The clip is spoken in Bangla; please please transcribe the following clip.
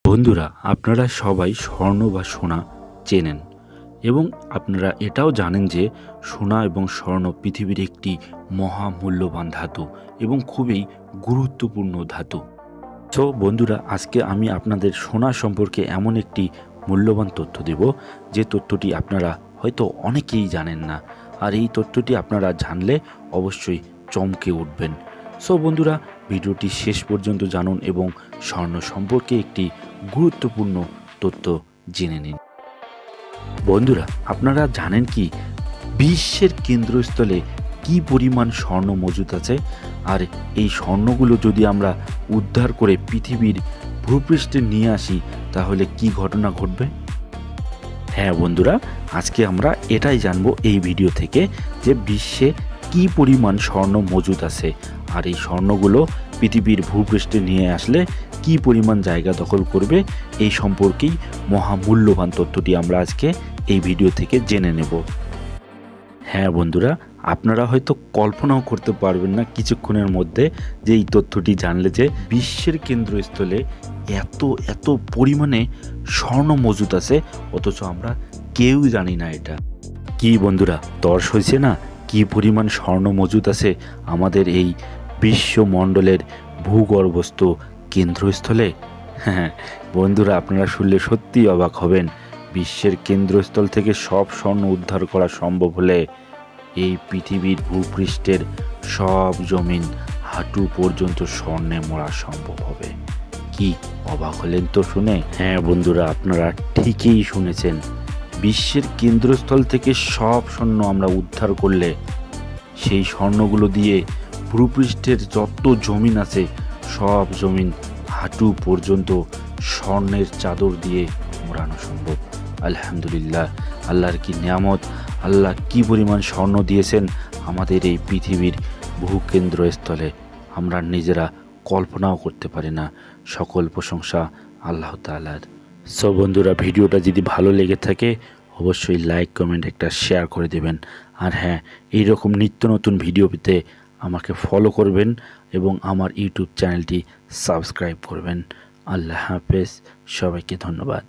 বন্ধুরা, আপনারা সবাই স্বর্ণ বা সোনা চেনেন এবং আপনারা এটাও জানেন যে সোনা এবং স্বর্ণ পৃথিবীর একটি মহামূল্যবান ধাতু এবং খুবই গুরুত্বপূর্ণ ধাতু। তো বন্ধুরা, আজকে আমি আপনাদের সোনা সম্পর্কে এমন একটি মূল্যবান তথ্য দেব যে তথ্যটি আপনারা হয়তো অনেকেই জানেন না, আর এই তথ্যটি আপনারা জানলে অবশ্যই চমকে উঠবেন। সো বন্ধুরা, ভিডিওটি শেষ পর্যন্ত জানুন এবং স্বর্ণ সম্পর্কে একটি গুরুত্বপূর্ণ তথ্য জেনে নিন। বন্ধুরা, আপনারা জানেন কি বিশ্বের কেন্দ্রস্থলে কি পরিমাণ স্বর্ণ মজুদ আছে, আর এই স্বর্ণগুলো যদি আমরা উদ্ধার করে পৃথিবীর ভূপৃষ্ঠে নিয়ে আসি তাহলে কি ঘটনা ঘটবে? হ্যাঁ বন্ধুরা, আজকে আমরা এটাই জানবো এই ভিডিও থেকে যে বিশ্বে কি পরিমাণ স্বর্ণ মজুদ আছে, আর এই স্বর্ণগুলো পৃথিবীর ভূপৃষ্ঠে নিয়ে আসলে কি পরিমাণ জায়গা দখল করবে। এই সম্পর্কেই মহামূল্যবান তথ্যটি আমরা আজকে এই ভিডিও থেকে জেনে নেব। হ্যাঁ বন্ধুরা, আপনারা হয়তো কল্পনাও করতে পারবেন না কিছুক্ষণের মধ্যে যে এই তথ্যটি জানলে যে বিশ্বের কেন্দ্রস্থলে এত এত পরিমাণে স্বর্ণ মজুদ আছে, অথচ আমরা কেউ জানি না এটা। কি বন্ধুরা, তর্স হয়েছে না কি পরিমাণ স্বর্ণ মজুদ আছে আমাদের এই বিশ্বমণ্ডলের ভূগর্ভস্থ কেন্দ্রস্থলে? হ্যাঁ বন্ধুরা, আপনারা শুনলে সত্যি অবাক হবেন। বিশ্বের কেন্দ্রস্থল থেকে সব স্বর্ণ উদ্ধার করা সম্ভব হলে এই পৃথিবীর ভূপৃষ্ঠের সব জমিন হাঁটু পর্যন্ত স্বর্ণে মোড়া সম্ভব হবে। কি অবাক হলেন তো শুনে? হ্যাঁ বন্ধুরা, আপনারা ঠিকই শুনেছেন। বিশ্বের কেন্দ্রস্থল থেকে সব স্বর্ণ আমরা উদ্ধার করলে সেই স্বর্ণগুলো দিয়ে ভূপৃষ্ঠের যত জমিন আছে সব জমিন হাঁটু পর্যন্ত স্বর্ণের চাদর দিয়ে মোড়ানো সম্ভব। আলহামদুলিল্লাহ, আল্লাহর কি নিয়ামত! আল্লাহ কি পরিমাণ স্বর্ণ দিয়েছেন আমাদের এই পৃথিবীর ভূকেন্দ্রস্থলে, আমরা নিজেরা কল্পনাও করতে পারি না। সকল প্রশংসা আল্লাহ তাআলার। সো বন্ধুরা, ভিডিওটা যদি ভালো লেগে থাকে অবশ্যই লাইক কমেন্ট একটা শেয়ার করে দেবেন। আর হ্যাঁ, এইরকম নিত্য নতুন ভিডিও পেতে আমাকে ফলো করবেন এবং আমার ইউটিউব চ্যানেলটি সাবস্ক্রাইব করবেন। আল্লাহ হাফেজ, সবাইকে ধন্যবাদ।